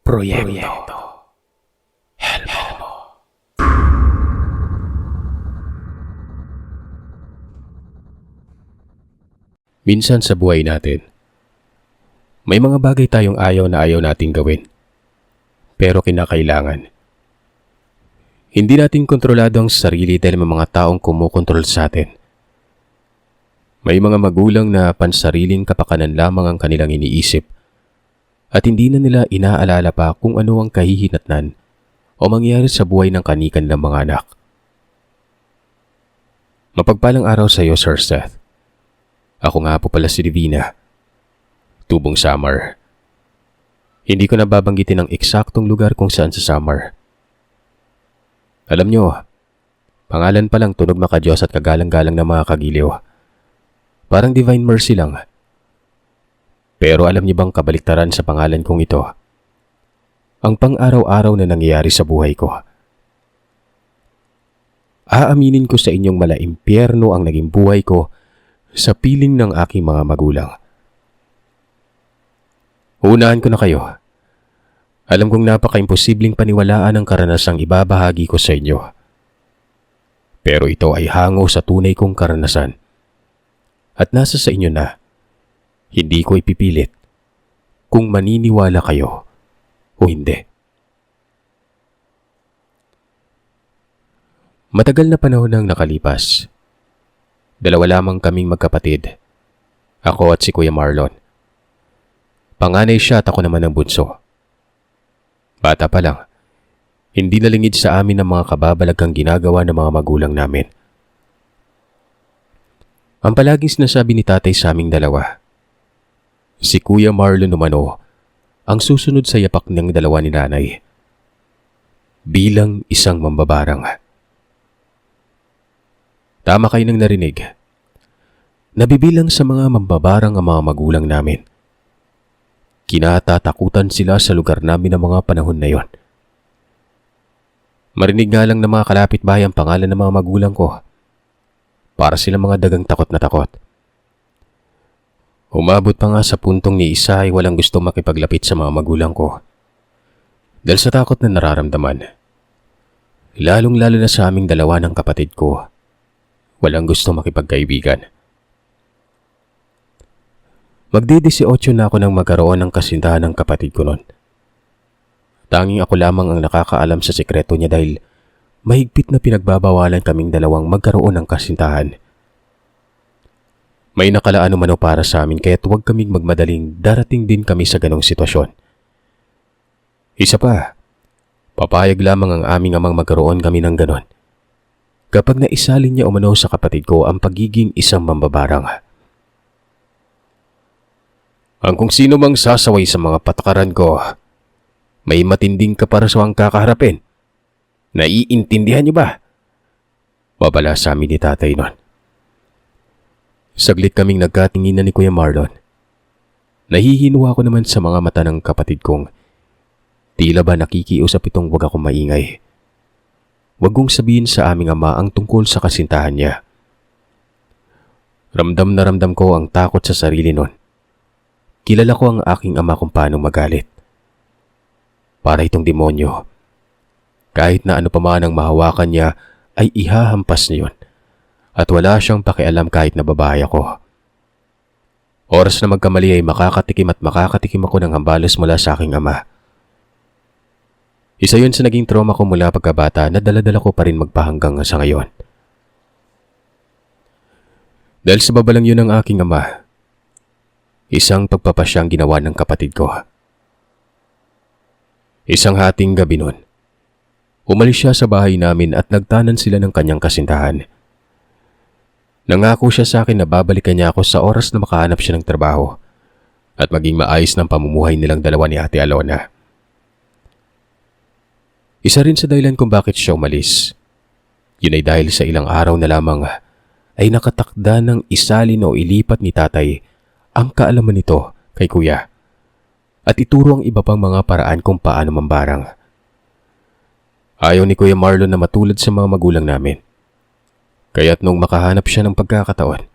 Proyekto Helmo. Minsan sa buhay natin, may mga bagay tayong ayaw na ayaw nating gawin. Pero kinakailangan. Hindi natin kontrolado ang sarili dahil may mga taong kumukontrol sa atin. May mga magulang na pansariling kapakanan lamang ang kanilang iniisip at hindi na nila inaalala pa kung ano ang kahihinatnan o mangyari sa buhay ng kanilang mga anak. Mapagpalang araw sa iyo, Sir Seth. Ako nga po pala si Divina, Tubong Samar. Hindi ko nababanggitin ang eksaktong lugar kung saan sa Samar. Alam nyo, pangalan pa lang tunog makadiyos at kagalang-galang na mga kagiliw. Parang divine mercy lang. Pero alam niyo bang kabaliktaran sa pangalan kong ito? Ang pang-araw-araw na nangyayari sa buhay ko. Aaminin ko sa inyong mala-impyerno ang naging buhay ko sa piling ng aking mga magulang. Unahan ko na kayo. Alam kong napaka-imposibleng paniwalaan ang karanasang ibabahagi ko sa inyo. Pero ito ay hango sa tunay kong karanasan. At nasa sa inyo na, hindi ko ipipilit kung maniniwala kayo o hindi. Matagal na panahon ang nakalipas. Dalawa lamang kaming magkapatid. Ako at si Kuya Marlon. Panganay siya at ako naman ang bunso. Bata pa lang, hindi nalingid sa amin ang mga kababalaghang ginagawa ng mga magulang namin. Ang palaging sinasabi ni tatay sa aming dalawa, si Kuya Marlon umano ang susunod sa yapak ng dalawa ni nanay bilang isang mambabarang. Tama kayo nang narinig. Nabibilang sa mga mambabarang ang mga magulang namin. Kinatatakutan sila sa lugar namin ng mga panahon na yon. Marinig nga lang ng mga kalapit-bahay ang pangalan ng mga magulang ko. Para silang mga dagang takot na takot. Umabot pa nga sa puntong ni isa ay walang gusto makipaglapit sa mga magulang ko. Dahil sa takot na nararamdaman. Lalong-lalo na sa aming dalawa ng kapatid ko. Walang gusto makipagkaibigan. Magdi-18 na ako nang magkaroon ng kasintahan ng kapatid ko noon. Tanging ako lamang ang nakakaalam sa sekreto niya dahil mahigpit na pinagbabawalan kaming dalawang magkaroon ng kasintahan. May nakalaan umano para sa amin kaya't huwag kaming magmadaling darating din kami sa ganong sitwasyon. Isa pa, papayag lamang ang aming amang magkaroon kami ng ganon kapag naisalin niya umano sa kapatid ko ang pagiging isang mambabarang. Ang kung sino mang sasaway sa mga patakaran ko, may matinding kaparaswang kakaharapin. Naiintindihan niyo ba? Babala sa amin ni tatay nun. Saglit kaming nagkatinginan ni Kuya Marlon. Nahihinuha ko naman sa mga mata ng kapatid kong tila ba nakikiusap itong wag akong maingay. Wag kong sabihin sa aming ama ang tungkol sa kasintahan niya. Ramdam na ramdam ko ang takot sa sarili nun. Kilala ko ang aking ama kung paano magalit. Para itong demonyo. Kahit na ano pa man ang mahawakan niya ay ihahampas niya yun. At wala siyang pakialam kahit na babae ako. Oras na magkamali ay makakatikim ako ng hambalos mula sa aking ama. Isa yun sa naging trauma ko mula pagkabata na dala-dala ko pa rin magpahanggang sa ngayon. Dahil sa babalang yun ng aking ama, isang pagpapasyang ginawa ng kapatid ko. Isang hating gabi nun, umalis siya sa bahay namin at nagtanan sila ng kanyang kasintahan. Nangako siya sa akin na babalikan niya ako sa oras na makahanap siya ng trabaho at maging maayos ng pamumuhay nilang dalawa ni Ate Alona. Isa rin sa dahilan kung bakit siya umalis. Yun ay dahil sa ilang araw na lamang ay nakatakda ng isalin o ilipat ni tatay ang kaalaman nito kay kuya at ituro ang iba pang mga paraan kung paano mambarang. Ayaw ni Kuya Marlon na matulad sa mga magulang namin. Kaya't nung makahanap siya ng pagkakataon,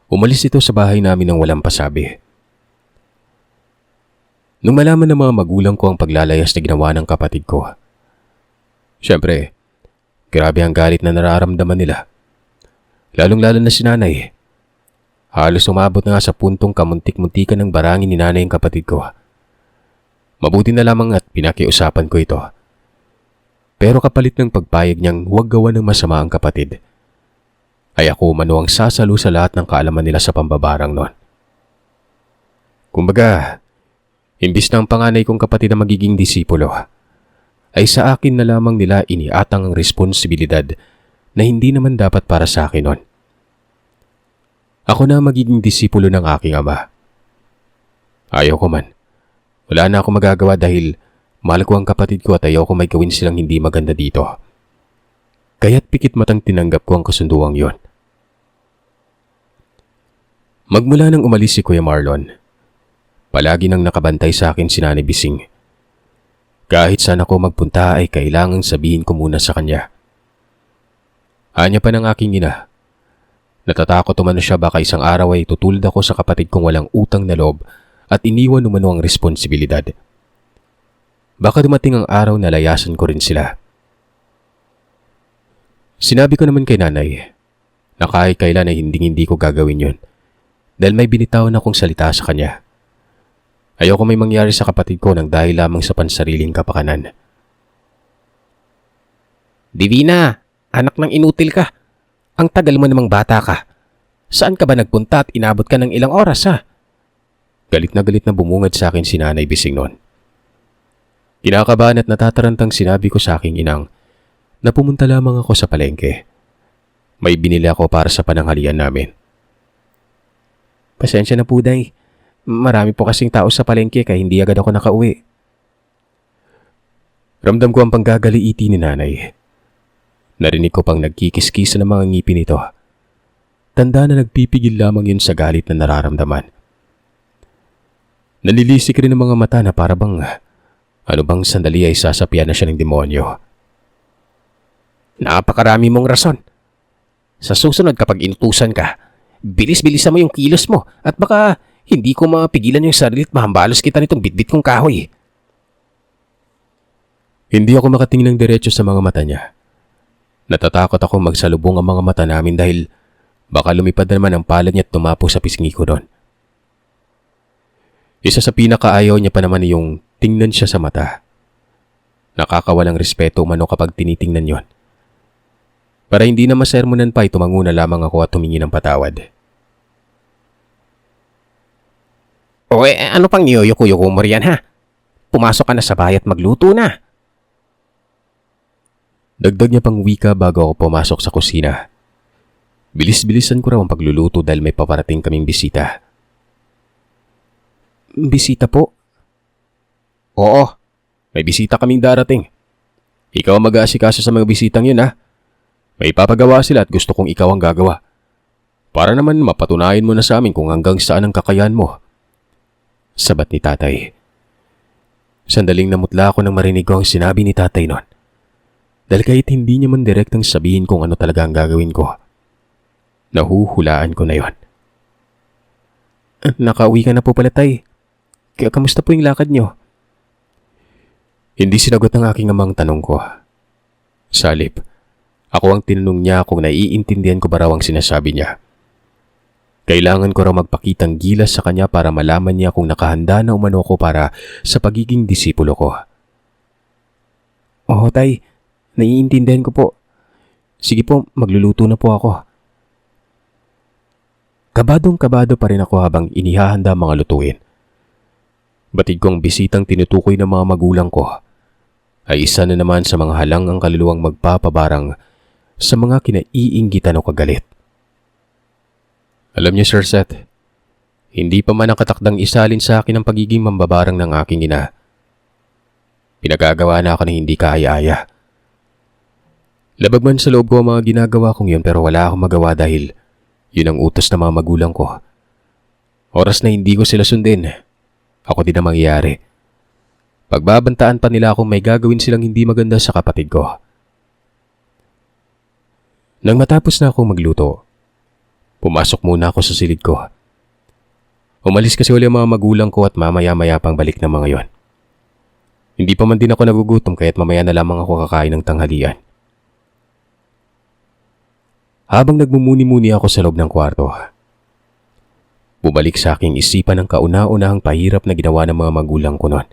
umalis ito sa bahay namin ng walang pasabi. Nung malaman ng mga magulang ko ang paglalayas na ginawa ng kapatid ko, syempre, grabe ang galit na nararamdaman nila. Lalong-lalo na si nanay. Halos umabot na nga sa puntong kamuntik-muntikan ng barangin ni nanay ang kapatid ko. Mabuti na lamang at pinakiusapan ko ito. Pero kapalit ng pagpayag niyang huwag gawa ng masama ang kapatid, ay ako umano ang sasalo sa lahat ng kaalaman nila sa pambabarang noon. Kumbaga, imbis na ang panganay kong kapatid na magiging disipulo, ay sa akin na lamang nila iniatang ang responsibilidad na hindi naman dapat para sa akin noon. Ako na magiging disipulo ng aking ama. Ayaw ko man. Wala na ako magagawa dahil mahal ko ang kapatid ko at ayaw ko may gawin silang hindi maganda dito. Kaya't pikit matang tinanggap ko ang kasunduang yon. Magmula nang umalis si Kuya Marlon, palagi nang nakabantay sa akin si Nanay Bising. Kahit saan ako magpunta ay kailangang sabihin ko muna sa kanya. Anya pa ng aking ina. Natatakot umano siya baka isang araw ay tutulad ako sa kapatid kong walang utang na loob at iniwan umano ang responsibilidad. Baka dumating ang araw na layasan ko rin sila. Sinabi ko naman kay nanay na kahit kailan ay hindi ko gagawin yun dahil may binitawan akong salita sa kanya. Ayoko may mangyari sa kapatid ko nang dahil lamang sa pansariling kapakanan. Divina, anak ng inutil ka. Ang tagal mo namang bata ka. Saan ka ba nagpunta at inabot ka ng ilang oras ha? Galit na bumungad sa akin si Nanay Bising noon. Kinakabahan at natatarantang sinabi ko sa aking inang na pumunta lamang ako sa palengke. May binili ako para sa pananghalian namin. Pasensya na po, Day. Marami po kasing tao sa palengke kaya hindi agad ako nakauwi. Ramdam ko ang panggagaliiti ni nanay. Narinig ko pang nagkikiskisa ng mga ngipin nito. Tanda na nagpipigil lamang yun sa galit na nararamdaman. Nalilisik rin ang mga mata na para bang ano bang sandali ay sasapyan na siya ng demonyo. Napakarami mong rason. Sa susunod kapag inutusan ka, bilis-bilisan mo yung kilos mo at baka hindi ko mapigilan yung sarili at mahambalos kita nitong bitbit kong kahoy. Hindi ako makatingin ng diretso sa mga mata niya. Natatakot ako magsalubong ang mga mata namin dahil baka lumipad na naman ang palad niya at tumapo sa pisngi ko doon. Isa sa pinakaayaw niya pa naman yung tingnan siya sa mata. Nakakawalang respeto umano kapag tinitingnan yon. Para hindi na masermonan pa ay tumango na lamang ako at tumingi ng patawad. O ano pang niyuyuko-yuko mo riyan ha? Pumasok ka na sa bahay at magluto na. Dagdag niya pang wika bago ako pumasok sa kusina. Bilis-bilisan ko raw ang pagluluto dahil may paparating kaming bisita. Bisita po? Oo, may bisita kaming darating. Ikaw ang mag-aasikaso sa mga bisitang yun ha. May papagawa sila at gusto kong ikaw ang gagawa. Para naman mapatunayan mo na sa amin kung hanggang saan ang kakayahan mo. Sabat ni tatay. Sandaling namutla ako nang marinig ko ang sinabi ni tatay noon. Dahil kahit hindi niya man direktang sabihin kung ano talaga ang gagawin ko, nahuhulaan ko na yon. Nakauwi ka na po pala, tay. Kaya kamusta po yung lakad niyo? Hindi sinagot ng aking amang tanong ko. Salip, ako ang tinanong niya kung naiintindihan ko ba raw ang sinasabi niya. Kailangan ko raw magpakitang gilas sa kanya para malaman niya kung nakahanda na umano ko para sa pagiging disipulo ko. Oo, tay. Naiintindihan ko po. Sige po, magluluto na po ako. Kabadong-kabado pa rin ako habang inihahanda mga lutuin. Batid kong bisitang tinutukoy ng mga magulang ko ay isa na naman sa mga halang ang kaluluwang magpapabarang sa mga kinaiinggitan o kagalit. Alam niyo, Sir Seth, hindi pa man ang katakdang isalin sa akin ang pagiging mambabarang ng aking ina. Pinagagawa na ako na hindi kaaya-aya. Labag man sa loob ko ang mga ginagawa kong yun pero wala akong magawa dahil yun ang utos ng mga magulang ko. Oras na hindi ko sila sundin, ako din ang mangyayari. Pagbabantaan pa nila akong may gagawin silang hindi maganda sa kapatid ko. Nang matapos na akong magluto, pumasok muna ako sa silid ko. Umalis kasi uli ang mga magulang ko at mamaya-maya pang balik ng mga yon. Hindi pa man din ako nagugutom kaya't mamaya na lamang ako kakain ng tanghalian. Habang nagmumuni-muni ako sa loob ng kwarto, bumalik sa aking isipan ang kauna-unahang pahirap na ginawa ng mga magulang ko noon.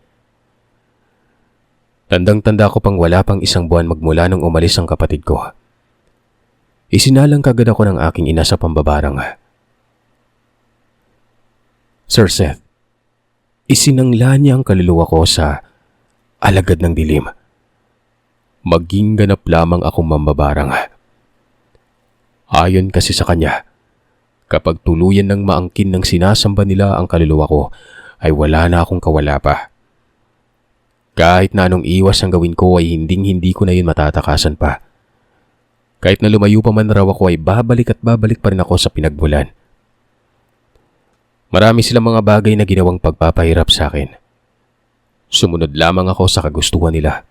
Tandang-tanda ko pang wala pang 1 buwan magmula nung umalis ang kapatid ko. Isinalang kagad ako ng aking ina sa pambabarang. Sir Seth, isinangla niya ang kaluluwa ko sa alagad ng dilim. Maging ganap lamang akong mambabarang. Ayon kasi sa kanya, kapag tuluyan ng maangkin ng sinasamba nila ang kaluluwa ko, ay wala na akong kawala pa. Kahit na anong iwas ang gawin ko ay hindi ko na yun matatakasan pa. Kahit na lumayo pa man raw ako ay babalik at babalik pa rin ako sa pinagmulan. Marami silang mga bagay na ginawang pagpapahirap sa akin. Sumunod lamang ako sa kagustuhan nila.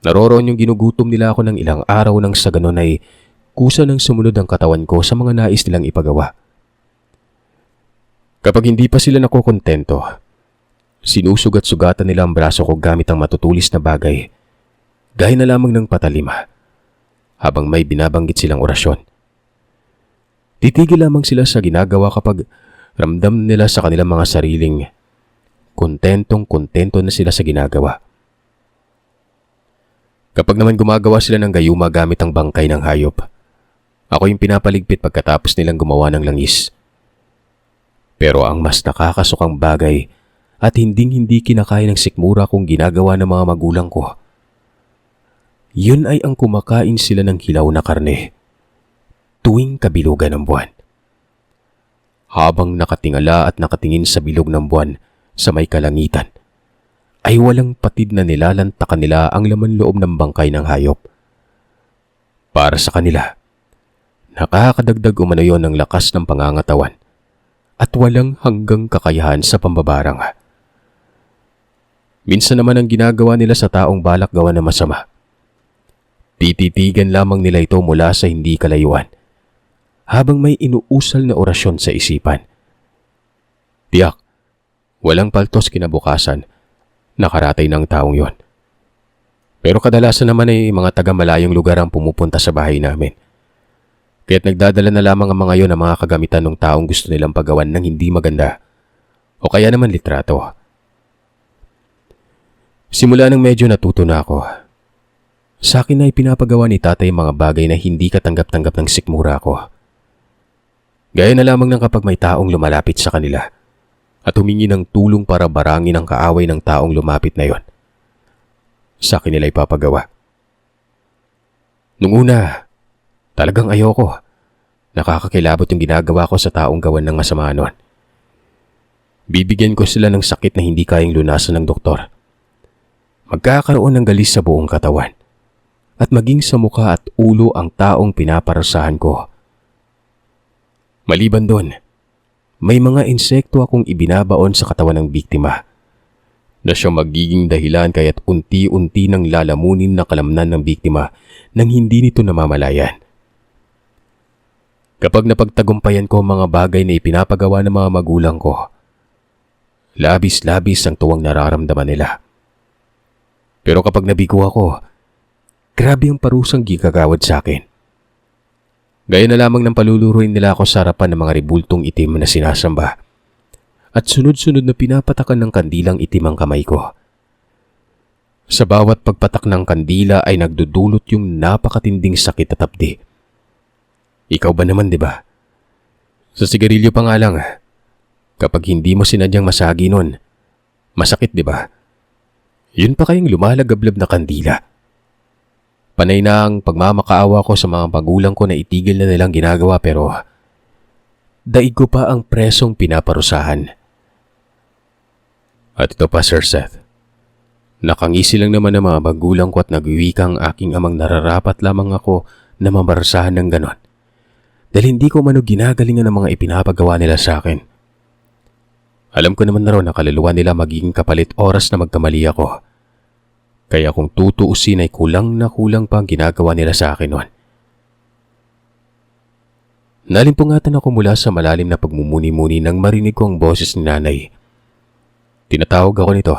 Naroroon yung ginugutom nila ako ng ilang araw nang sa ganon ay kusa ng sumunod ang katawan ko sa mga nais nilang ipagawa. Kapag hindi pa sila nakokontento, sinusugat-sugatan nila ang braso ko gamit ang matutulis na bagay, gaya na lamang ng patalima, habang may binabanggit silang orasyon. Titigil lamang sila sa ginagawa kapag ramdam nila sa kanilang mga sariling kontentong-kontento na sila sa ginagawa. Kapag naman gumagawa sila ng gayuma gamit ang bangkay ng hayop, ako yung pinapaligpit pagkatapos nilang gumawa ng langis. Pero ang mas nakakasukang bagay at hinding-hindi kinakaya ng sikmura kung ginagawa ng mga magulang ko, yun ay ang kumakain sila ng hilaw na karne tuwing kabilugan ng buwan. Habang nakatingala at nakatingin sa bilog ng buwan sa may kalangitan, ay walang patid na nilalantakan nila ang laman loob ng bangkay ng hayop. Para sa kanila, nakakadagdag umano yon ng lakas ng pangangatawan at walang hanggang kakayahan sa pambabarang. Minsan naman ang ginagawa nila sa taong balak gawa na masama. Tititigan lamang nila ito mula sa hindi kalayuan habang may inuusal na orasyon sa isipan. Tiyak, walang paltos kinabukasan, nakaratay ng taong yon. Pero kadalasan naman ay mga taga-malayong lugar ang pumupunta sa bahay namin. Kaya't nagdadala na lamang ang mga yon ng mga kagamitan ng taong gusto nilang pagawan ng hindi maganda o kaya naman litrato. Simula nang medyo natuto na ako, sa akin ay pinapagawa ni tatay mga bagay na hindi katanggap-tanggap ng sikmura ko. Gaya na lamang ng kapag may taong lumalapit sa kanila at humingi ng tulong para barangin ang kaaway ng taong lumapit na yon, sa akin nila ipapagawa. Nung una, talagang ayoko. Nakakakilabot yung ginagawa ko sa taong gawan ng masama noon. Bibigyan ko sila ng sakit na hindi kayang lunasan ng doktor. Magkakaroon ng galis sa buong katawan at maging sa mukha at ulo ang taong pinaparasahan ko. Maliban doon, may mga insekto akong ibinabaon sa katawan ng biktima na siyang magiging dahilan kaya't unti-unti nang lalamunin na kalamnan ng biktima nang hindi nito namamalayan. Kapag napagtagumpayan ko ang mga bagay na ipinapagawa ng mga magulang ko, labis-labis ang tuwang nararamdaman nila. Pero kapag nabigo ako, grabe ang parusang gigagawad sa akin. Gaya na lamang ng paluluruin nila ako sa harapan ng mga ribultong itim na sinasamba at sunod-sunod na pinapatakan ng kandilang itim ang kamay ko. Sa bawat pagpatak ng kandila ay nagdudulot yung napakatinding sakit at apdi. Ikaw ba naman, di ba? Sa sigarilyo pa nga lang, kapag hindi mo sinadyang masagi nun, masakit, di ba? Yun pa kayong lumalagablab na kandila. Panay na ang pagmamakaawa ko sa mga magulang ko na itigil na nilang ginagawa pero daig ko pa ang presong pinaparusahan. At ito pa, Sir Seth. Nakangisi lang naman ang mga magulang ko at nagwiwikang aking amang nararapat lamang ako na mamarusahan ng ganon. Dahil hindi ko mano ginagalingan ang mga ipinapagawa nila sa akin. Alam ko naman na ron na kaluluwa nila magiging kapalit oras na magkamali ako. Kaya kung tutuusin ay kulang na kulang pa ang ginagawa nila sa akin noon. Nalimpungatan ako mula sa malalim na pagmumuni-muni nang marinig ko ang boses ni nanay. Tinatawag ako nito.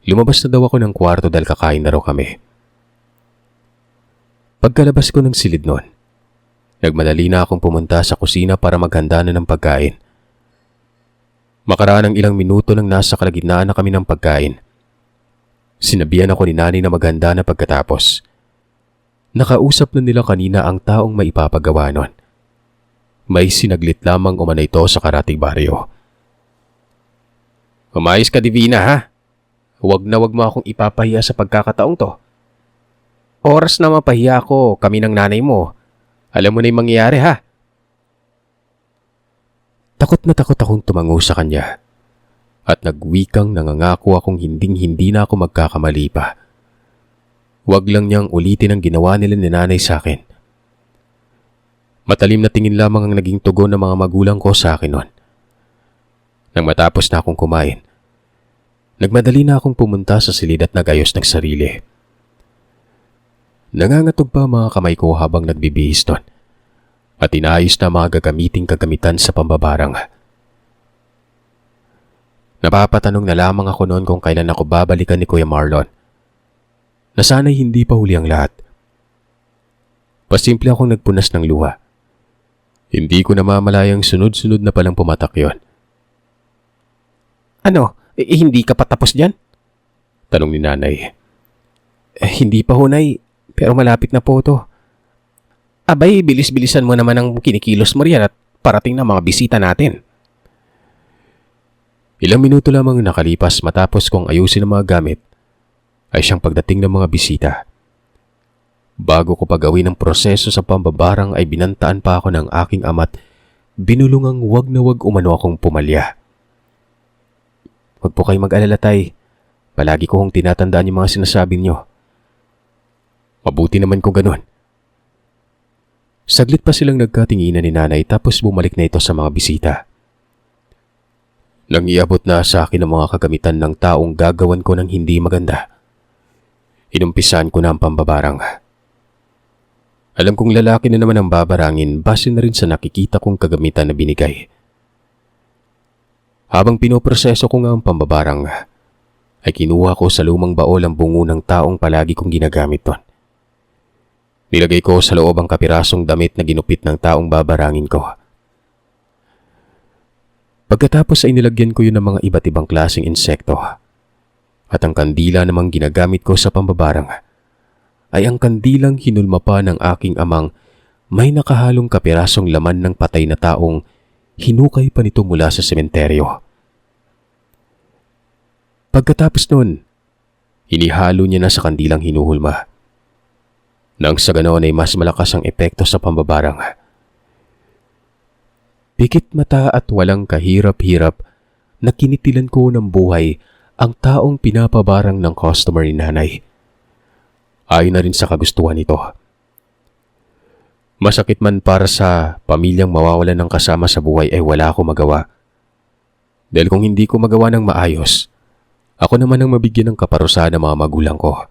Lumabas na daw ako ng kwarto dahil kakain na raw kami. Pagkalabas ko ng silid noon, nagmadali na akong pumunta sa kusina para maghanda na ng pagkain. Makaraan ng ilang minuto nang nasa kalagitnaan na kami ng pagkain, sinabihan ako ni nanay na maghanda na pagkatapos. Nakausap na nila kanina ang taong maipapagawa nun. May sinaglit lamang umano ito sa karatig baryo. Umayos ka, Divina, ha? Huwag na huwag mo akong ipapahiya sa pagkakataong to. Oras na mapahiya ako, kami ng nanay mo. Alam mo na yung mangyayari, ha? Takot na takot akong tumango sa kanya. At nagwikang nangangako akong hinding-hindi na ako magkakamali pa. Huwag lang niyang ulitin ang ginawa nila ni nanay sa akin. Matalim na tingin lamang ang naging tugon ng mga magulang ko sa akin noon. Nang matapos na akong kumain, nagmadali na akong pumunta sa silid at nagayos ng sarili. Nangangatog pa mga kamay ko habang nagbibihis doon at inaayos na mga gagamiting kagamitan sa pambabarang. Napapatanong na lamang ako noon kung kailan ako babalikan ni Kuya Marlon, na sana'y hindi pa huli ang lahat. Pasimple akong nagpunas ng luha. Hindi ko namamalayang sunod-sunod na palang pumatak yon. Ano? Hindi ka pa tapos dyan? Tanong ni nanay. Hindi pa hunay, pero malapit na po to. Abay, bilis-bilisan mo naman ang kinikilos mo riyan at parating na mga bisita natin. Ilang minuto lamang nakalipas matapos kong ayusin ang mga gamit ay siyang pagdating ng mga bisita. Bago ko pagawin ang proseso sa pambabarang ay binantaan pa ako ng aking ama't binulungang wag na wag umano akong pumalya. Huwag po kayo mag-alala, tay. Palagi ko hong tinatandaan yung mga sinasabi niyo. Mabuti naman kung ganun. Saglit pa silang nagkatinginan ni nanay tapos bumalik na ito sa mga bisita. Nang iabot na sa akin ang mga kagamitan ng taong gagawan ko ng hindi maganda, inumpisan ko na ang pambabarang. Alam kong lalaki na naman ang babarangin base na rin sa nakikita kong kagamitan na binigay. Habang pinoproseso ko nga ang pambabarang, ay kinuha ko sa lumang baol ang bungo ng taong palagi kong ginagamit doon. Nilagay ko sa loob ang kapirasong damit na ginupit ng taong babarangin ko. Pagkatapos ay nilagyan ko yun ng mga iba't ibang klaseng insekto. At ang kandila namang ginagamit ko sa pambabarang ay ang kandilang hinulma pa ng aking amang may nakahalong kapirasong laman ng patay na taong hinukay pa nito mula sa sementeryo. Pagkatapos nun, inihalo niya na sa kandilang hinuhulma. Nang sa ganoon ay mas malakas ang epekto sa pambabarang. Pikit mata at walang kahirap-hirap na kinitilan ko ng buhay ang taong pinapabarang ng customer ni nanay. Ayon na rin sa kagustuhan nito. Masakit man para sa pamilyang mawawalan ng kasama sa buhay ay wala akong magawa. Dahil kung hindi ko magawa ng maayos, ako naman ang mabigyan ng kaparusahan ng mga magulang ko.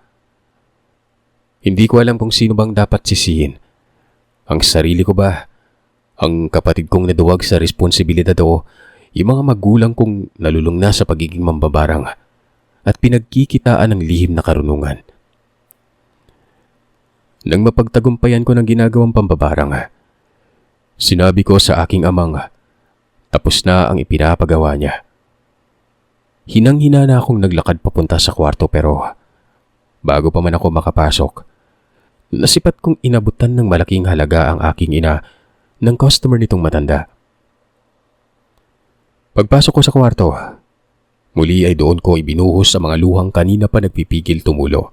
Hindi ko alam kung sino bang dapat sisihin. Ang sarili ko ba? Ang kapatid kong naduwag sa responsibilidad o yung mga magulang kong nalulung na sa pagiging mambabarang at pinagkikitaan ng lihim na karunungan? Nang mapagtagumpayan ko ng ginagawang pambabarang, sinabi ko sa aking amang tapos na ang ipinapagawa niya. Hinang-hina na akong naglakad papunta sa kwarto pero bago pa man ako makapasok, nasipat kong inabutan ng malaking halaga ang aking ina ng customer nitong matanda. Pagpasok ko sa kwarto, muli ay doon ko ibinuhos sa mga luhang kanina pa nagpipigil tumulo.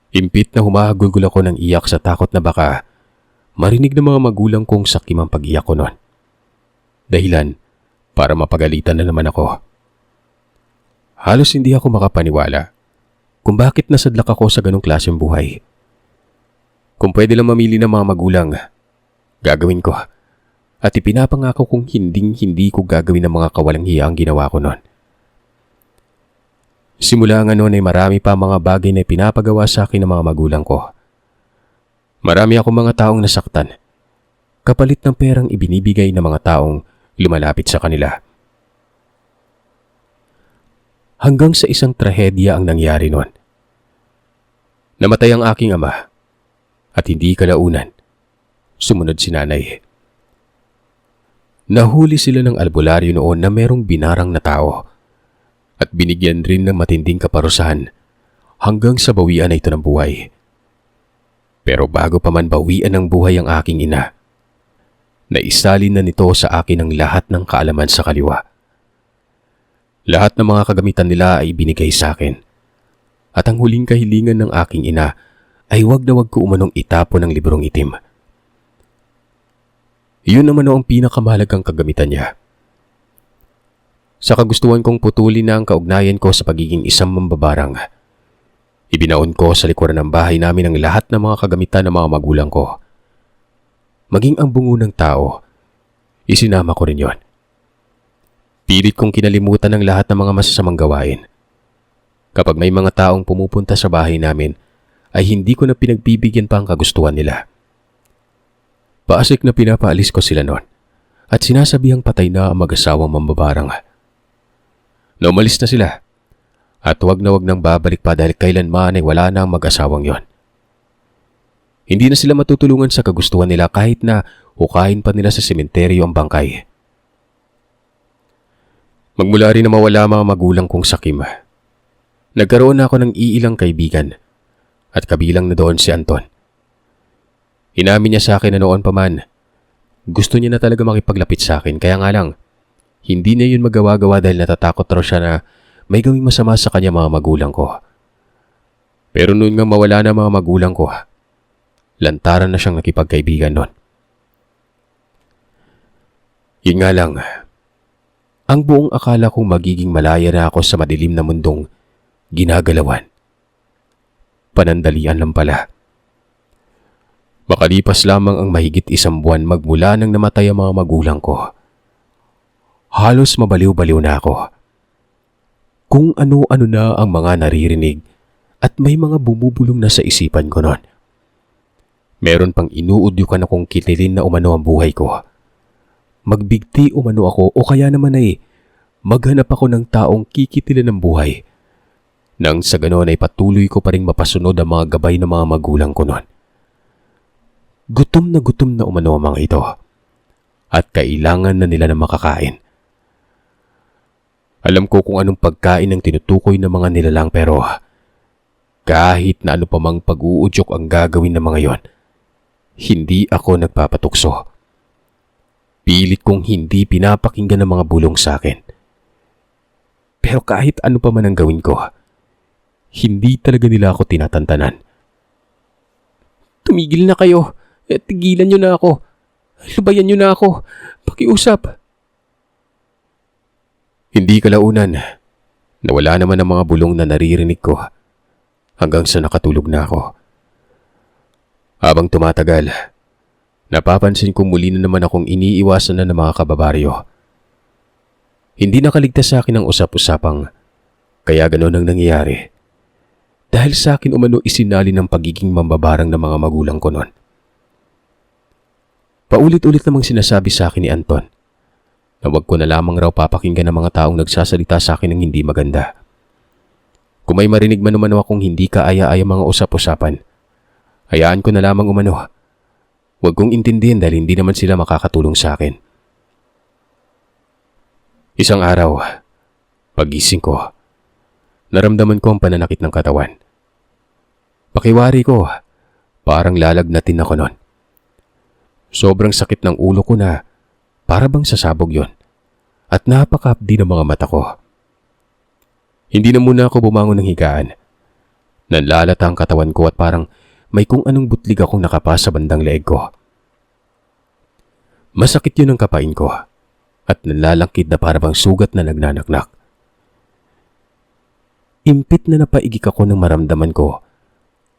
Impit na humahagulgul ako ng iyak sa takot na baka marinig ng mga magulang kong sakim ang pag-iyak ko noon. Dahilan para mapagalitan na naman ako. Halos hindi ako makapaniwala kung bakit nasadlak ako sa ganong klaseng buhay. Kung pwede lang mamili ng mga magulang, gagawin ko. At ipinapangako kong hindi ko gagawin ng mga kawalang hiya ang ginawa ko noon. Simula nga noon ay marami pa mga bagay na pinapagawa sa akin ng mga magulang ko. Marami akong mga taong nasaktan. kapalit ng perang ibinibigay ng mga taong lumalapit sa kanila. Hanggang sa isang trahedya ang nangyari noon. Namatay ang aking ama at hindi kalaunan, sumunod si nanay. Nahuli sila ng albularyo noon na merong binarang na tao at binigyan rin ng matinding kaparusahan hanggang sa bawian na ito ng buhay. Pero bago pa man bawian ng buhay ang aking ina, naisalin na nito sa akin ang lahat ng kaalaman sa kaliwa. Lahat ng mga kagamitan nila ay binigay sa akin. At ang huling kahilingan ng aking ina ay wag na wag ko umanong itapon ng librong itim. Iyon naman ang pinakamahalagang kagamitan niya. Sa kagustuhan kong putulin na ang kaugnayan ko sa pagiging isang mambabarang, ibinaon ko sa likuran ng bahay namin ang lahat ng mga kagamitan ng mga magulang ko. Maging ang bungo ng tao, isinama ko rin yon. Pilit kong kinalimutan ang lahat ng mga masasamang gawain. Kapag may mga taong pumupunta sa bahay namin, ay hindi ko na pinagbibigyan pa ang kagustuhan nila. Paasik na pinapaalis ko sila noon at sinasabihang patay na ang mag-asawang mambabarang. Na umalis na sila at wag na wag nang babalik pa dahil kailanman ay wala na ang mag-asawang yon. Hindi na sila matutulungan sa kagustuhan nila kahit na hukayin pa nila sa sementeryo ang bangkay. Magmula rin na mawala mga magulang kong sakim, nagkaroon na ako ng iilang kaibigan at kabilang na doon si Anton. Inamin niya sa akin na noon pa man, gusto niya na talaga makipaglapit sa akin kaya nga lang, hindi niya yun magawa-gawa dahil natatakot raw siya na may gawing masama sa kanya mga magulang ko. Pero noon nga mawala na mga magulang ko, lantaran na siyang nakipagkaibigan noon. Yun nga lang, ang buong akala kong magiging malaya na ako sa madilim na mundong ginagalawan. Panandalian lang pala. Makalipas lamang ang mahigit 1 buwan magmula nang namatay ang mga magulang ko. Halos mabaliw-baliw na ako. Kung ano-ano na ang mga naririnig at may mga bumubulong na sa isipan ko noon. Meron pang inuudyukan akong kitilin na umano ang buhay ko. Magbigti umano ako o kaya naman ay maghanap ako ng taong kikitilin ng buhay. Nang sa ganoon ay patuloy ko pa rin mapasunod ang mga gabay ng mga magulang ko noon. Gutom na umano ang mga ito at kailangan na nila ng makakain. Alam ko kung anong pagkain ang tinutukoy ng mga nilalang pero kahit na ano pa mang pag-uudyok ang gagawin ng mga yon, hindi ako nagpapatukso. Pilit kong hindi pinapakinggan ng mga bulong sa akin. Pero kahit ano pa man ang gawin ko, hindi talaga nila ako tinatantanan. Tumigil na kayo. Tigilan nyo na ako. Lubayan nyo na ako. Pakiusap. Hindi kalaunan. Nawala naman ang mga bulong na naririnig ko hanggang sa nakatulog na ako. Habang tumatagal, napapansin kong muli na naman akong iniiwasan na ng mga kababaryo. Hindi nakaligtas sa akin ang usap-usapang kaya ganoon ang nangyayari. Dahil sa akin umano isinali ng pagiging mambabarang ng mga magulang ko noon. Paulit-ulit namang sinasabi sa akin ni Anton na wag ko na lamang raw papakinggan ng mga taong nagsasalita sa akin ng hindi maganda. Kung may marinig man umano akong hindi kaaya-aya mga usap-usapan, hayaan ko na lamang umano. Huwag kong intindihin dahil hindi naman sila makakatulong sa akin. Isang araw, pagising ko, naramdaman ko ang pananakit ng katawan. Pakiwari ko, parang lalagnatin ako noon. Sobrang sakit ng ulo ko na para bang sasabog yon at napakapdi ng mga mata ko. Hindi na muna ako bumangon ng higaan. Nanlalata ang katawan ko at parang may kung anong butlig akong nakapa sa bandang leeg ko. Masakit yun ang kapain ko at nalalangkid na para bang sugat na nagnanaknak. Impit na napaigik ako nang maramdaman ko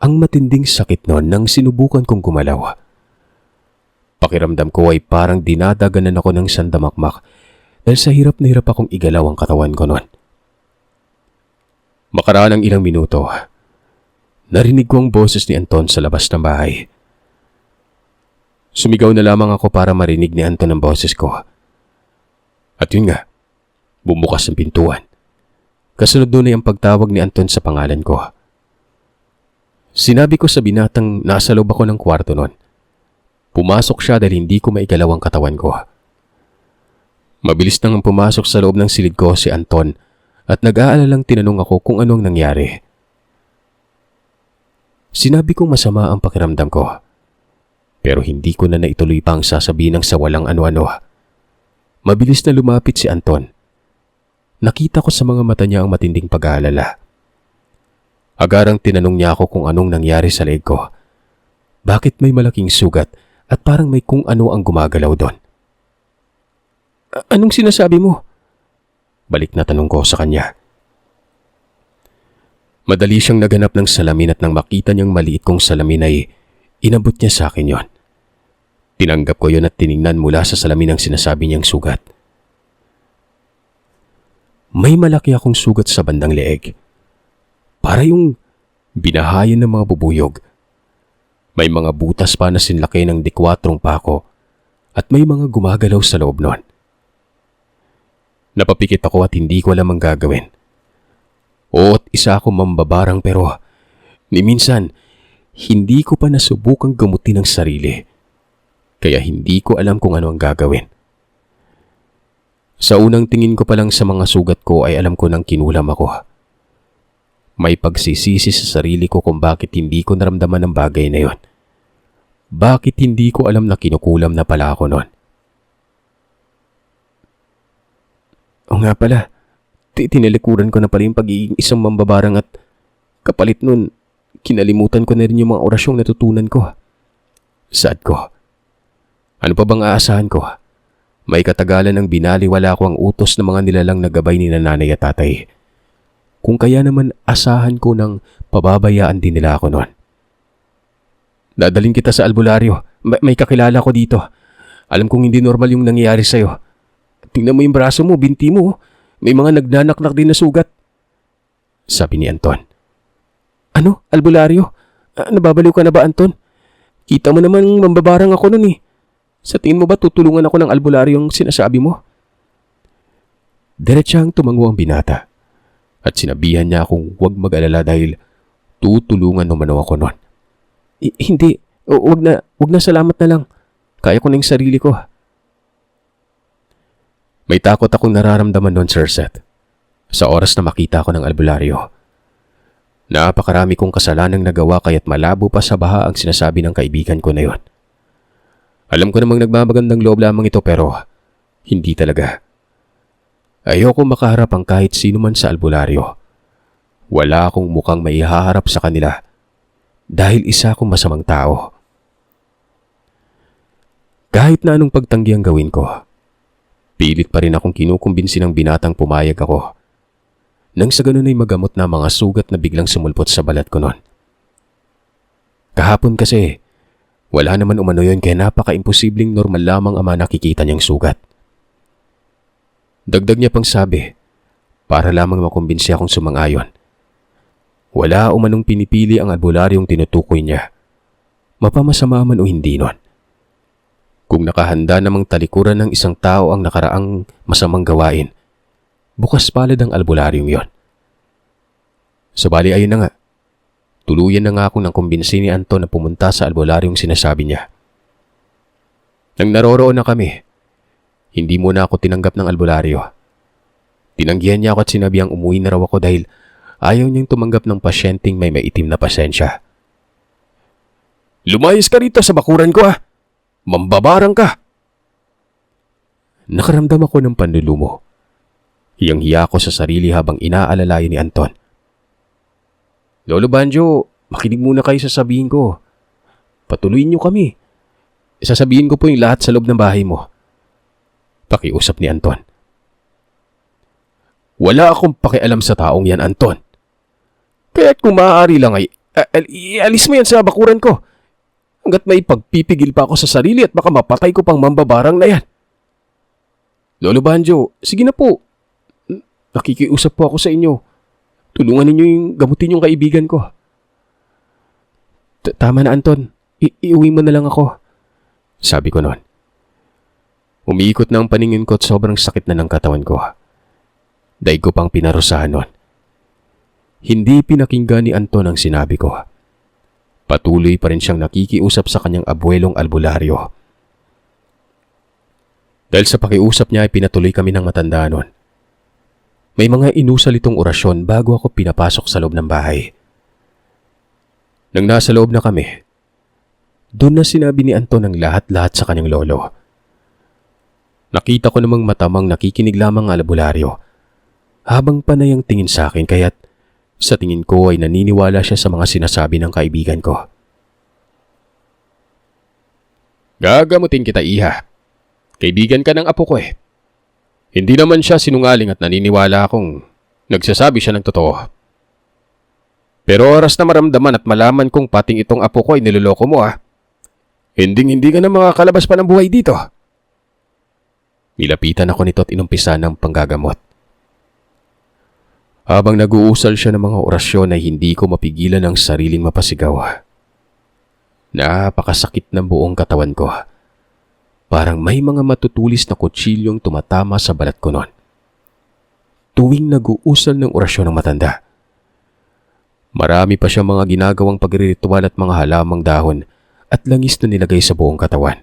ang matinding sakit noon nang sinubukan kong gumalaw. Pakiramdam ko ay parang dinadaganan ako ng sandamakmak dahil sa hirap na hirap akong igalaw ang katawan ko noon. Makaraan ng ilang minuto, narinig ko ang boses ni Anton sa labas ng bahay. Sumigaw na lamang ako para marinig ni Anton ang boses ko. At yun nga, bumukas ang pintuan. Kasunod doon ay ang pagtawag ni Anton sa pangalan ko. Sinabi ko sa binatang nasa loob ako ng kwarto noon. Pumasok siya dahil hindi ko maigalaw ang katawan ko. Mabilis nang pumasok sa loob ng silid ko si Anton at nag-aalalang tinanong ako kung anong nangyari. Sinabi kong masama ang pakiramdam ko. Pero hindi ko na naituloy pa ang sasabihin ng sa walang ano-ano. Mabilis na lumapit si Anton. Nakita ko sa mga mata niya ang matinding pag-aalala. Agarang tinanong niya ako kung anong nangyari sa leg ko. Bakit may malaking sugat at parang may kung ano ang gumagalaw doon? Anong sinasabi mo? Balik na tanong ko sa kanya. Madali siyang naganap ng salamin at nang makita niyang maliit kong salamin ay inabot niya sa akin yon. Tinanggap ko yon at tiningnan mula sa salamin ang sinasabi niyang sugat. May malaki akong sugat sa bandang leeg. Para yung binahayan ng mga bubuyog. May mga butas pa na sinlaki ng D4 pako at may mga gumagalaw sa loob nun. Napapikit ako at hindi ko alam ang gagawin. At isa ako mambabarang pero ni minsan hindi ko pa nasubukang gamutin ang sarili. Kaya hindi ko alam kung ano ang gagawin. Sa unang tingin ko pa lang sa mga sugat ko ay alam ko nang kinulam ako. May pagsisisi sa sarili ko kung bakit hindi ko naramdaman ang bagay na yon. Bakit hindi ko alam na kinukulam na pala ako noon? O nga pala, tinalikuran ko na pala yung pagiging isang mambabarang at kapalit nun, kinalimutan ko na rin yung mga orasyong natutunan ko. Sad ko. Ano pa bang aasahan ko? May katagalan ng binaliwala ko ang utos ng mga nilalang na gabay ni nanay at tatay. Kung kaya naman asahan ko ng pababayaan din nila ako noon. Dadaling kita sa albularyo. May kakilala ko dito. Alam kong hindi normal yung nangyayari sa'yo. Tingnan mo yung braso mo, binti mo. May mga nagnanaknak din na sugat. Sabi ni Anton. Ano? Albularyo? Nababaliw ka na ba, Anton? Kita mo naman mambabarang ako noon eh. Sa tingin mo ba tutulungan ako ng albularyo yung sinasabi mo? Diretsang tumango ang binata. At sinabihan niya akong huwag mag-alala dahil tutulungan naman ako noon. Hindi. Huwag na salamat na lang. Kaya ko na yung sarili ko. May takot akong nararamdaman noon, Sir Seth. Sa oras na makita ko ng albularyo. Napakarami kong kasalanang nagawa kaya't malabo pa sa baha ang sinasabi ng kaibigan ko na yon. Alam ko namang nagmamagandang loob lamang ito pero hindi talaga. Ayoko makaharap ang kahit sino man sa albularyo. Wala akong mukhang maihaharap sa kanila dahil isa akong masamang tao. Kahit na anong pagtanggi ang gawin ko, pilit pa rin akong kinukumbinsi ng binatang pumayag ako. Nang sa ganun ay magamot na mga sugat na biglang sumulpot sa balat ko noon. Kahapon kasi, wala naman umano yun kaya napaka-imposibleng normal lamang ama nakikita niyang sugat. Dagdag niya pang sabi, para lamang makumbinsi akong sumang-ayon. Wala umanong pinipili ang albularyong tinutukoy niya. Mapamasama man o hindi nun. Kung nakahanda namang talikuran ng isang tao ang nakaraang masamang gawain, bukas palad ang albularyong yon. Sabali ayun na nga. Tuluyan na nga ako ng kumbinsi ni Anton na pumunta sa albularyong sinasabi niya. Nang naroroon na kami, hindi muna ako tinanggap ng albularyo. Tinanggihan niya ako at sinabihang umuwi na raw ako dahil ayaw niyang tumanggap ng pasyenteng may maitim na pasensya. Lumayas ka rito sa bakuran ko ah! Mambabarang ka! Nakaramdam ako ng panlulumo. Hiyang-hiya ko sa sarili habang inaalalayan ni Anton. Lolo Banjo, makinig muna kayo sa sabihin ko. Patuloyin niyo kami. Sasabihin ko po yung lahat sa loob ng bahay mo. Pakiusap ni Anton. Wala akong pakialam sa taong yan, Anton. Kaya't kung maaari lang ay ialis mo yan sa bakuran ko. Hanggat may pagpipigil pa ako sa sarili at baka mapatay ko pang mambabarang na yan. Lolo Banjo, sige na po. Nakikiusap po ako sa inyo. Tulungan ninyo yung gamutin yung kaibigan ko. Tama na, Anton. Iuwi mo na lang ako. Sabi ko noon. Umiikot na ang paningin ko at sobrang sakit na ng katawan ko. Daig ko pang pinarusahan noon. Hindi pinakinggan ni Anton ang sinabi ko. Patuloy pa rin siyang nakikiusap sa kanyang abuelong albularyo. Dahil sa pakiusap niya ay pinatuloy kami ng matanda noon. May mga inusal itong orasyon bago ako pinapasok sa loob ng bahay. Nang nasa loob na kami, doon na sinabi ni Anton ang lahat-lahat sa kanyang lolo. Nakita ko namang matamang nakikinig lamang ang albularyo habang panay ang tingin sa akin kaya't sa tingin ko ay naniniwala siya sa mga sinasabi ng kaibigan ko. Gagamutin kita, iha. Kaibigan ka ng apo ko eh. Hindi naman siya sinungaling at naniniwala akong nagsasabi siya ng totoo. Pero oras na maramdaman at malaman kong pating itong apo ko ay niloloko mo Hinding-hindi ka na makakalabas pa ng buhay dito. Nilapitan ako nito at inumpisa ng panggagamot. Habang nag-uusal siya ng mga orasyon ay hindi ko mapigilan ang sariling mapasigaw. Napakasakit ng buong katawan ko. Parang may mga matutulis na kutsilyong tumatama sa balat ko noon. Tuwing nag-uusal ng orasyon ng matanda. Marami pa siyang mga ginagawang pagriritual at mga halamang dahon at langis na nilagay sa buong katawan.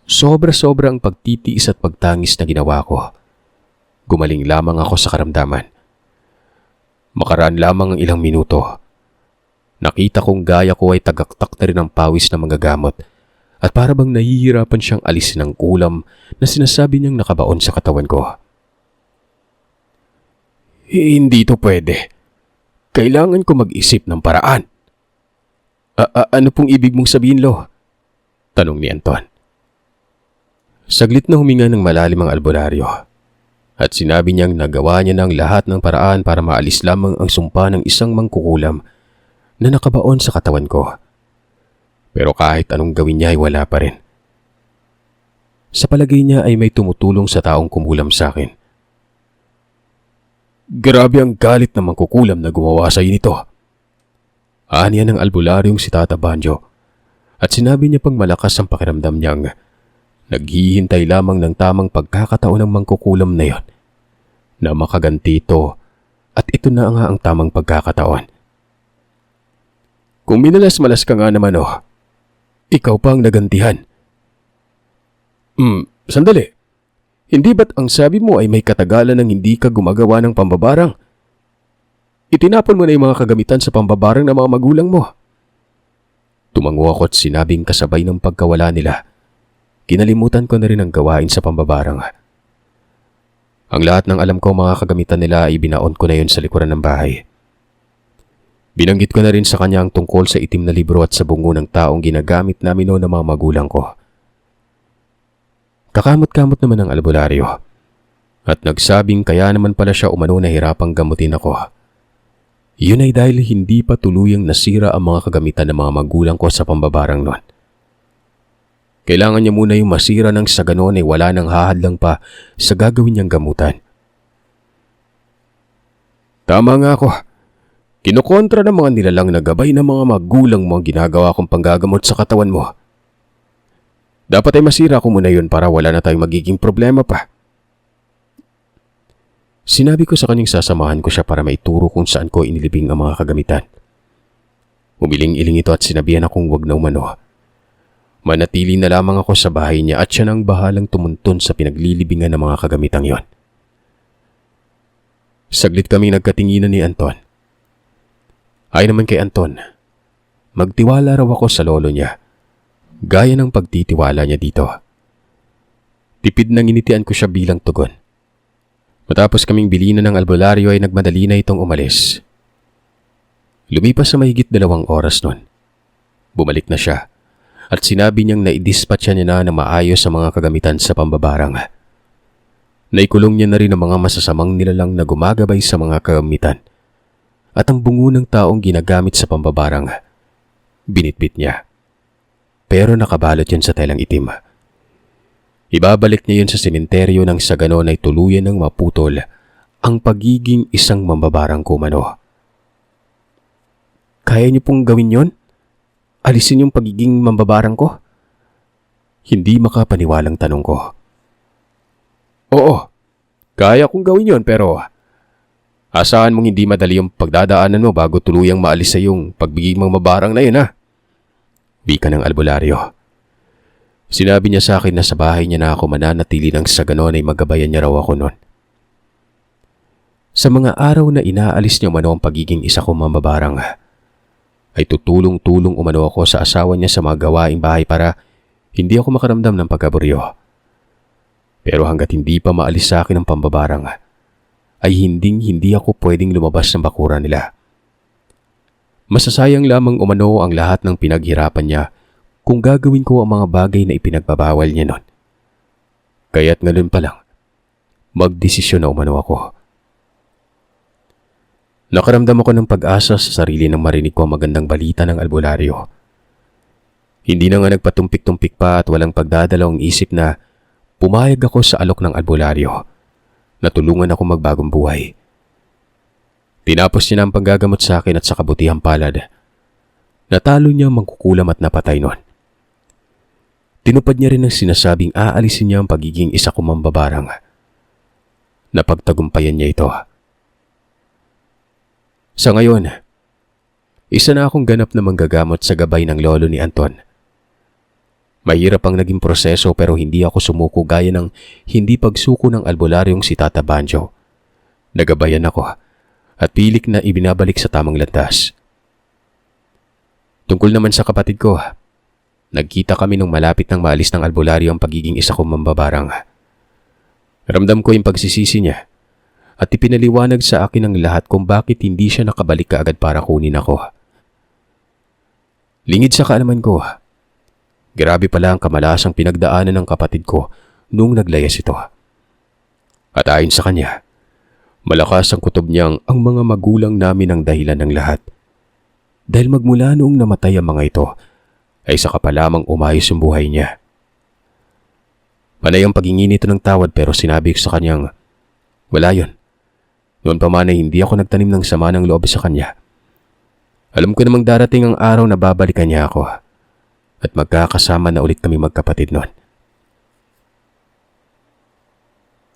Sobra-sobra ang pagtitiis at pagtangis na ginawa ko. Gumaling lamang ako sa karamdaman. Makaraan lamang ang ilang minuto. Nakita kong gaya ko ay tagaktak na rin ang pawis na manggagamot at para bang nahihirapan siyang alisin ang kulam na sinasabi niyang nakabaon sa katawan ko. Hindi to pwede. Kailangan ko mag-isip ng paraan. Ano pong ibig mong sabihin, Lo? Tanong ni Anton. Saglit na huminga ng malalim ang albularyo at sinabi niyang nagawa niya ng lahat ng paraan para maalis lamang ang sumpa ng isang mangkukulam na nakabaon sa katawan ko. Pero kahit anong gawin niya ay wala pa rin. Sa palagay niya ay may tumutulong sa taong kumulam sa akin. Grabe ang galit ng mangkukulam na gumawa sa iyo nito. Aniya ng albularyong si Tata Banjo at sinabi niya pang malakas ang pakiramdam niyang naghihintay lamang ng tamang pagkakataon ng mangkukulam na yon na makaganti ito at ito na nga ang tamang pagkakataon. Kung minalas-malas ka nga naman ikaw pa ang nagantihan. Sandali. Hindi ba't ang sabi mo ay may katagalan ng hindi ka gumagawa ng pambabarang? Itinapon mo na yung mga kagamitan sa pambabarang ng mga magulang mo. Tumango ako at sinabing kasabay ng pagkawala nila. Kinalimutan ko na rin ang gawain sa pambabarang. Ang lahat ng alam ko mga kagamitan nila ay binaon ko na yun sa likuran ng bahay. Binanggit ko na rin sa kanya ang tungkol sa itim na libro at sa bungo ng taong ginagamit namin noon ng mga magulang ko. Kakamot-kamot naman ang albularyo at nagsabing kaya naman pala siya umano na hirapang gamutin ako. Yun ay dahil hindi pa tuluyang nasira ang mga kagamitan ng mga magulang ko sa pambabarang noon. Kailangan niya muna yung masira ng sa ganon ay wala nang hahadlang pa sa gagawin niyang gamutan. Tama nga ako. Kinukontra ng mga nilalang na gabay ng mga magulang mo ang ginagawa kong panggagamot sa katawan mo. Dapat ay masira ko muna yun para wala na tayong magiging problema pa. Sinabi ko sa kanyang sasamahan ko siya para maituro kung saan ko inilibing ang mga kagamitan. Umiling-iling ito at sinabihan akong wag na umano. Manatili na lamang ako sa bahay niya at siya nang bahalang tumuntun sa pinaglilibingan ng mga kagamitang yon. Saglit kaming nagkatinginan ni Anton. Ay naman kay Anton, magtiwala raw ako sa lolo niya. Gaya ng pagtitiwala niya dito. Tipid nang initian ko siya bilang tugon. Matapos kaming bilinan ng albularyo ay nagmadali na itong umalis. Lumipas sa mahigit 2 oras nun. Bumalik na siya at sinabi niyang naidispatcha niya na maayos sa mga kagamitan sa pambabarang. Naikulong niya na rin ang mga masasamang nilalang na gumagabay sa mga kagamitan at ang bungo ng taong ginagamit sa pambabarang. Binitbit niya. Pero nakabalot yun sa telang itim. Ibabalik niya yun sa sementeryo nang sa ganon ay tuluyan ng maputol ang pagiging isang mambabarang kumano. Kaya niyo pong gawin yon? Alisin yung pagiging mambabarang ko? Hindi makapaniwalang tanong ko. Oo, kaya kong gawin yon pero asahan mong hindi madali yung pagdadaanan mo bago tuluyang maalis sa yung pagbiging mabarang na yun ha. Wika ng albularyo. Sinabi niya sa akin na sa bahay niya na ako mananatili nang sa ganon ay magabayan niya raw ako noon. Sa mga araw na inaalis niya umano ang pagiging isa kong mamabarang, ay tutulong-tulong umano ako sa asawa niya sa mga gawaing bahay para hindi ako makaramdam ng pagkaburyo. Pero hanggat hindi pa maalis sa akin ang pambabarang, ay hindi ako pwedeng lumabas ng bakuran nila. Masasayang lamang umano ang lahat ng pinaghirapan niya kung gagawin ko ang mga bagay na ipinagbabawal niya noon. Kaya't ngayon pa lang, magdesisyon na umano ako. Nakaramdam ako ng pag-asa sa sarili nang marinig ko ang magandang balita ng albularyo. Hindi na nga nagpatumpik-tumpik pa at walang pagdadalawang isip na pumayag ako sa alok ng albularyo na tulungan ako magbagong buhay. Tinapos niya na ang paggagamot sa akin at sa kabutihang palad, natalo niya ang mangkukulam at napatay noon. Tinupad niya rin ang sinasabing aalisin niya ang pagiging isa kong mambabarang. Napagtagumpayan niya ito. Sa ngayon, isa na akong ganap na manggagamot sa gabay ng lolo ni Anton. Mahirap ang naging proseso pero hindi ako sumuko gaya ng hindi pagsuko ng albularyong si Tata Banjo. Nagabayan ako at pilik na ibinabalik sa tamang landas. Tungkol naman sa kapatid ko, nagkita kami nung malapit nang maalis ng albularyo ang pagiging isa kong mambabarang. Ramdam ko yung pagsisisi niya at ipinaliwanag sa akin ang lahat kung bakit hindi siya nakabalik kaagad para kunin ako. Lingid sa kaalaman ko, grabe pala ang kamalasang pinagdaanan ng kapatid ko nung naglayas ito. At ayon sa kanya, malakas ang kutob niyang ang mga magulang namin ang dahilan ng lahat. Dahil magmula noong namatay ang mga ito, ay saka pa lamang umayos ang buhay niya. Panay ang paghingi nito ng tawad pero sinabi ko sa kanyang, wala yon. Noon pa man ay hindi ako nagtanim ng sama ng loob sa kanya. Alam ko namang darating ang araw na babalikan niya ako at magkakasama na ulit kami magkapatid noon.